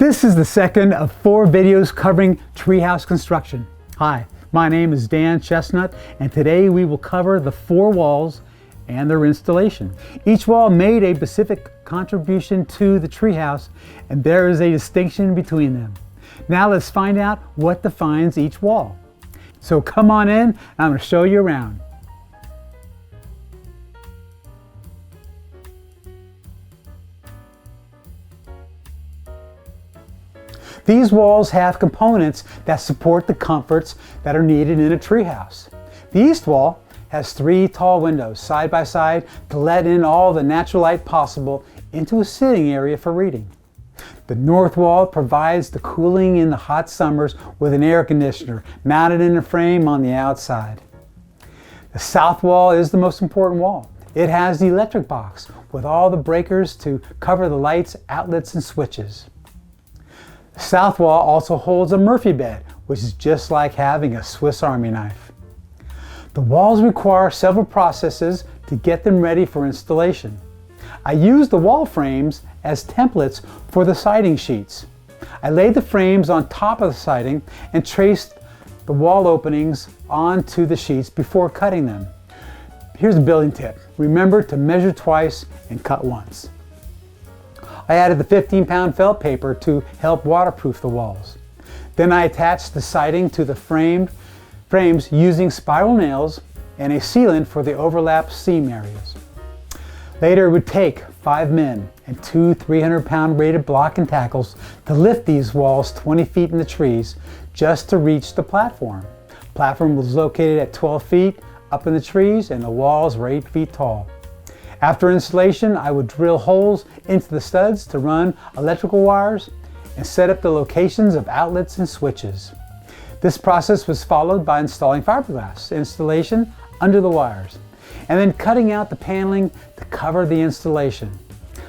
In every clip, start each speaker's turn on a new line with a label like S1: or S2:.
S1: This is the second of 4 videos covering treehouse construction. Hi, my name is Dan Chesnut, and today we will cover the 4 walls and their installation. Each wall made a specific contribution to the treehouse, and there is a distinction between them. Now let's find out what defines each wall. So come on in, and I'm going to show you around. These walls have components that support the comforts that are needed in a treehouse. The east wall has 3 tall windows side by side to let in all the natural light possible into a sitting area for reading. The north wall provides the cooling in the hot summers with an air conditioner mounted in a frame on the outside. The south wall is the most important wall. It has the electric box with all the breakers to cover the lights, outlets, and switches. The south wall also holds a Murphy bed, which is just like having a Swiss Army knife. The walls require several processes to get them ready for installation. I used the wall frames as templates for the siding sheets. I laid the frames on top of the siding and traced the wall openings onto the sheets before cutting them. Here's a building tip. Remember to measure twice and cut once. I added the 15-pound felt paper to help waterproof the walls. Then I attached the siding to the frames using spiral nails and a sealant for the overlap seam areas. Later it would take 5 men and 2 300-pound rated block and tackles to lift these walls 20 feet in the trees just to reach the platform. The platform was located at 12 feet up in the trees and the walls were 8 feet tall. After installation, I would drill holes into the studs to run electrical wires and set up the locations of outlets and switches. This process was followed by installing fiberglass installation under the wires, and then cutting out the paneling to cover the installation.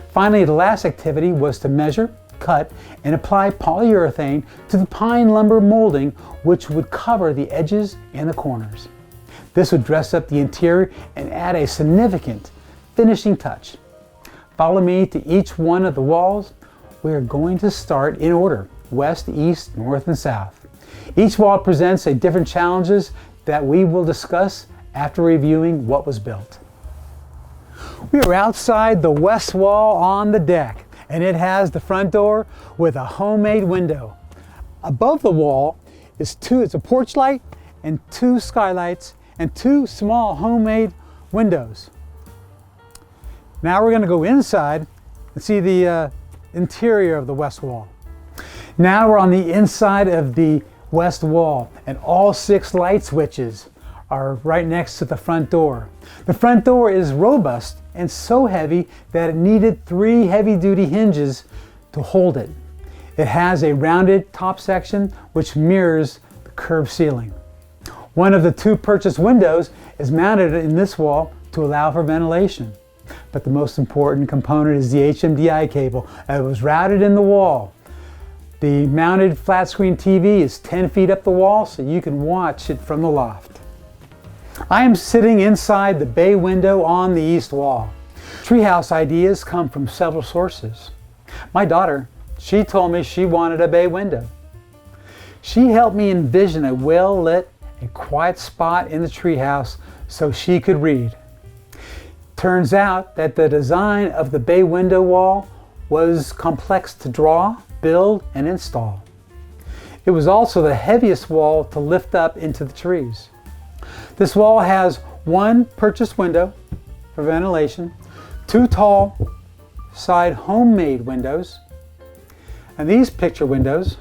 S1: Finally, the last activity was to measure, cut, and apply polyurethane to the pine lumber molding, which would cover the edges and the corners. This would dress up the interior and add a significant finishing touch. Follow me to each one of the walls. We are going to start in order: west, east, north, and south. Each wall presents a different challenges that we will discuss after reviewing what was built. We are outside the west wall on the deck, and it has the front door with a homemade window. Above the wall is a porch light and 2 skylights and 2 small homemade windows. Now we're going to go inside and see the interior of the west wall. Now we're on the inside of the west wall, and all 6 light switches are right next to the front door. The front door is robust and so heavy that it needed 3 heavy-duty hinges to hold it. It has a rounded top section which mirrors the curved ceiling. One of the 2 purchased windows is mounted in this wall to allow for ventilation. But the most important component is the HMDI cable that was routed in the wall. The mounted flat screen TV is 10 feet up the wall, so you can watch it from the loft. I am sitting inside the bay window on the east wall. Treehouse ideas come from several sources. My daughter, she told me she wanted a bay window. She helped me envision a well-lit and quiet spot in the treehouse so she could read. Turns out that the design of the bay window wall was complex to draw, build, and install. It was also the heaviest wall to lift up into the trees. This wall has 1 purchased window for ventilation, 2 tall side homemade windows, and these picture windows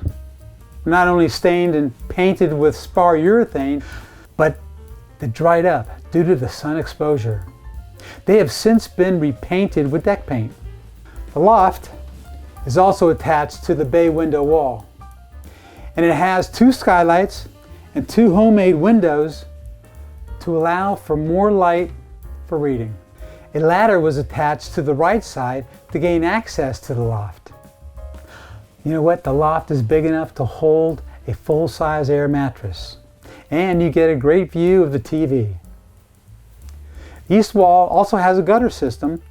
S1: are not only stained and painted with spar urethane, but they dried up due to the sun exposure. They have since been repainted with deck paint. The loft is also attached to the bay window wall, and it has 2 skylights and 2 homemade windows to allow for more light for reading. A ladder was attached to the right side to gain access to the loft. You know what? The loft is big enough to hold a full-size air mattress, and you get a great view of the TV. The east wall also has a gutter system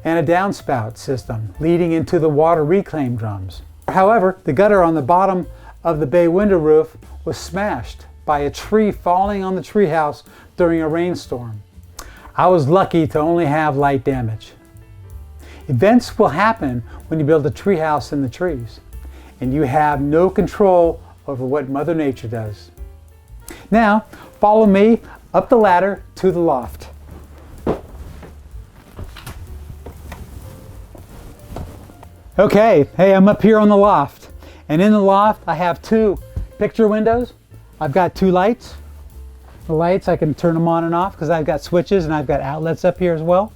S1: and a downspout system leading into the water reclaim drums. However, the gutter on the bottom of the bay window roof was smashed by a tree falling on the treehouse during a rainstorm. I was lucky to only have light damage. Events will happen when you build a treehouse in the trees, and you have no control over what Mother Nature does. Now, follow me up the ladder to the loft. Okay, hey, I'm up here on the loft, and in the loft I have 2 picture windows. I've got 2 lights. The lights, I can turn them on and off because I've got switches and I've got outlets up here as well.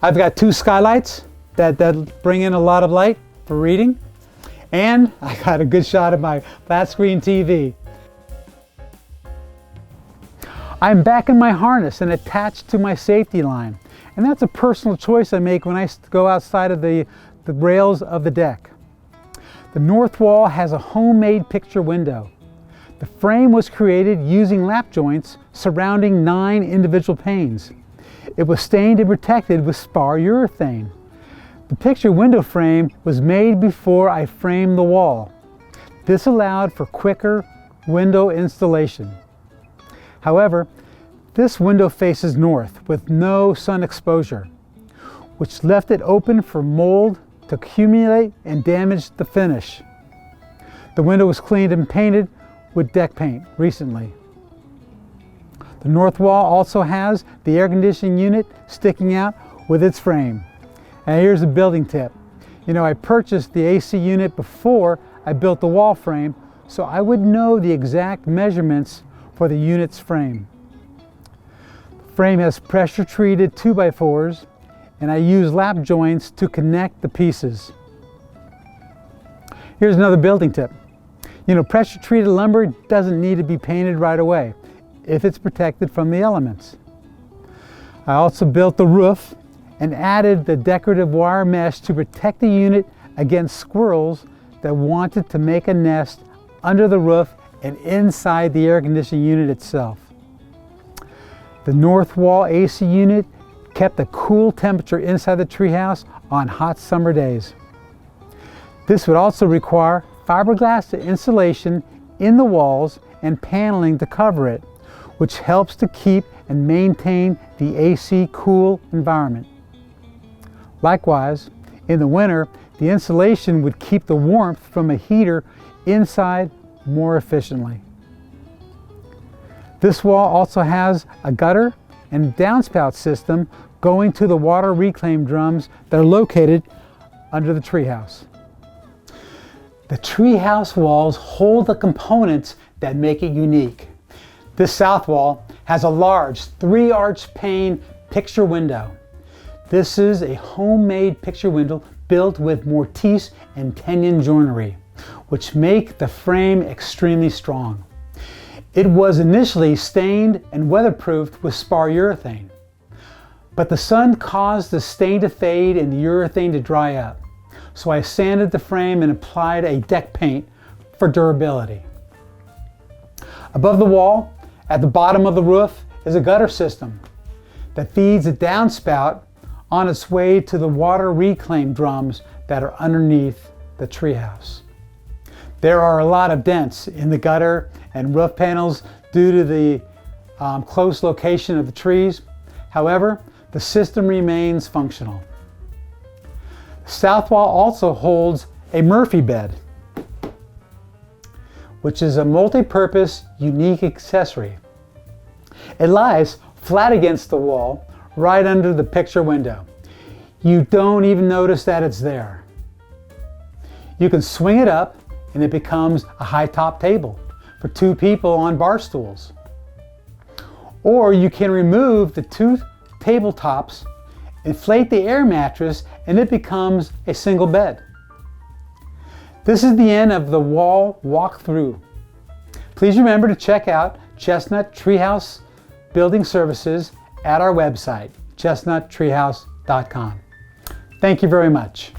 S1: I've got 2 skylights that bring in a lot of light for reading. And I got a good shot of my flat screen TV. I'm back in my harness and attached to my safety line. And that's a personal choice I make when I go outside of the rails of the deck. The north wall has a homemade picture window. The frame was created using lap joints surrounding 9 individual panes. It was stained and protected with spar urethane. The picture window frame was made before I framed the wall. This allowed for quicker window installation. However, this window faces north with no sun exposure, which left it open for mold to accumulate and damage the finish. The window was cleaned and painted with deck paint recently. The north wall also has the air conditioning unit sticking out with its frame. And here's a building tip. You know, I purchased the AC unit before I built the wall frame, so I would know the exact measurements for the unit's frame. The frame has pressure treated 2x4s, and I use lap joints to connect the pieces. Here's another building tip. You know, pressure treated lumber doesn't need to be painted right away if it's protected from the elements. I also built the roof and added the decorative wire mesh to protect the unit against squirrels that wanted to make a nest under the roof and inside the air conditioning unit itself. The north wall AC unit kept a cool temperature inside the treehouse on hot summer days. This would also require fiberglass insulation in the walls and paneling to cover it, which helps to keep and maintain the AC cool environment. Likewise, in the winter, the insulation would keep the warmth from a heater inside more efficiently. This wall also has a gutter and downspout system going to the water reclaim drums that are located under the treehouse. The treehouse walls hold the components that make it unique. This south wall has a large 3-arch pane picture window. This is a homemade picture window built with mortise and tenon joinery, which make the frame extremely strong. It was initially stained and weatherproofed with spar urethane, but the sun caused the stain to fade and the urethane to dry up. So I sanded the frame and applied a deck paint for durability. Above the wall, at the bottom of the roof, is a gutter system that feeds a downspout on its way to the water reclaim drums that are underneath the treehouse. There are a lot of dents in the gutter and roof panels due to the close location of the trees. However, the system remains functional. The south wall also holds a Murphy bed, which is a multi-purpose, unique accessory. It lies flat against the wall, right under the picture window. You don't even notice that it's there. You can swing it up and it becomes a high top table for 2 people on bar stools. Or you can remove the 2 tabletops, inflate the air mattress, and it becomes a single bed. This is the end of the wall walkthrough. Please remember to check out Chesnut Treehouse Building Services at our website, chesnuttreehouse.com. Thank you very much.